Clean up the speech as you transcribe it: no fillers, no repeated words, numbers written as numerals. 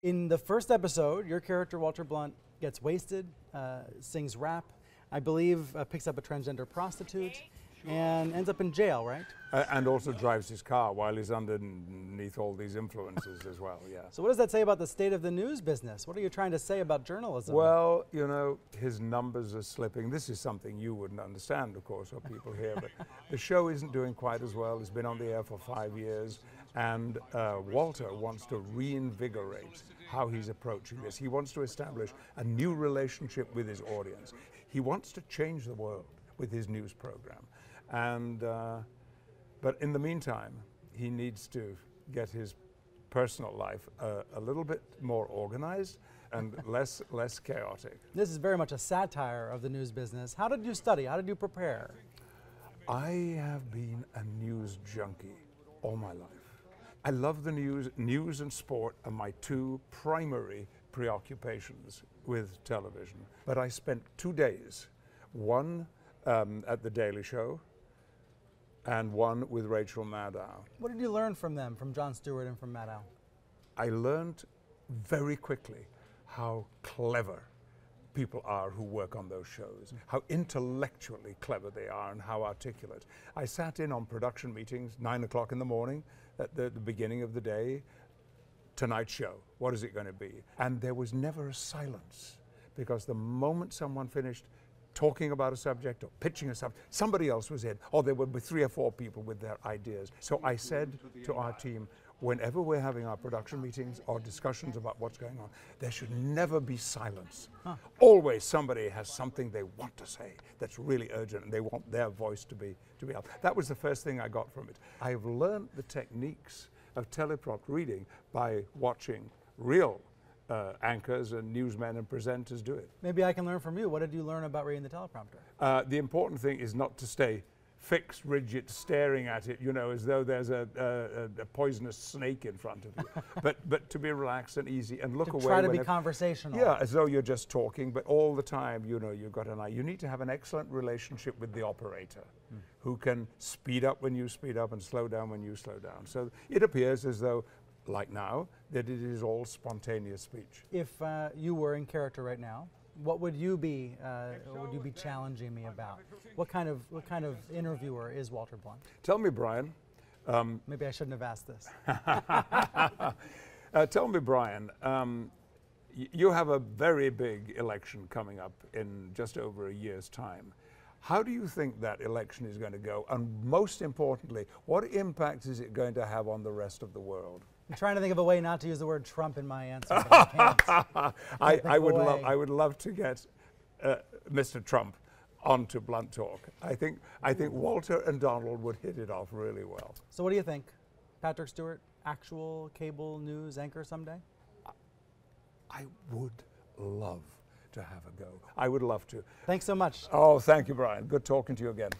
In the first episode, your character, Walter Blunt, gets wasted, sings rap, I believe picks up a transgender prostitute, and ends up in jail, right? And also drives his car while he's underneath all these influences as well, yeah. So what does that say about the state of the news business? What are you trying to say about journalism? Well, you know, his numbers are slipping. This is something you wouldn't understand, of course, or people here, but the show isn't doing quite as well. It's been on the air for 5 years, and Walter wants to reinvigorate how he's approaching this. He wants to establish a new relationship with his audience. He wants to change the world with his news program. And but in the meantime, he needs to get his personal life a little bit more organized and less chaotic. This is very much a satire of the news business. How did you study? How did you prepare? I have been a news junkie all my life. I love the news. News and sport are my two primary preoccupations with television. But I spent 2 days, one at The Daily Show, and one with Rachel Maddow. What did you learn from them, from Jon Stewart and from Maddow? I learned very quickly how clever people are who work on those shows, how intellectually clever they are and how articulate. I sat in on production meetings, 9 o'clock in the morning, at the beginning of the day. Tonight's show, what is it going to be? And there was never a silence, because the moment someone finished talking about a subject or pitching a subject, somebody else was in, or there would be 3 or 4 people with their ideas. So I said to our team, whenever we're having our production meetings or discussions about what's going on, there should never be silence. Always somebody has something they want to say that's really urgent, and they want their voice to be out. That was the first thing I got from it. I've learned the techniques of teleprompt reading by watching real anchors and newsmen and presenters do it. Maybe I can learn from you. What did you learn about reading the teleprompter? The important thing is not to stay fixed, rigid, staring at it, you know, as though there's a poisonous snake in front of you. but to be relaxed and easy and look away. Try to be conversational. Yeah, as though you're just talking, but all the time, you know, you've got an eye. You need to have an excellent relationship with the operator, who can speed up when you speed up and slow down when you slow down. So it appears as though, like now, that it is all spontaneous speech. If you were in character right now, what would you be challenging me about? What kind of interviewer is Walter Blunt? Tell me, Brian. Maybe I shouldn't have asked this. Tell me, Brian. You have a very big election coming up in just over a year's time. How do you think that election is going to go? And most importantly, what impact is it going to have on the rest of the world? I'm trying to think of a way not to use the word Trump in my answer, but I can't. I would love to get Mr. Trump onto Blunt Talk. I think Walter and Donald would hit it off really well. So what do you think? Patrick Stewart, actual cable news anchor someday? I would love to have a go. I would love to. Thanks so much. Oh, thank you, Brian. Good talking to you again.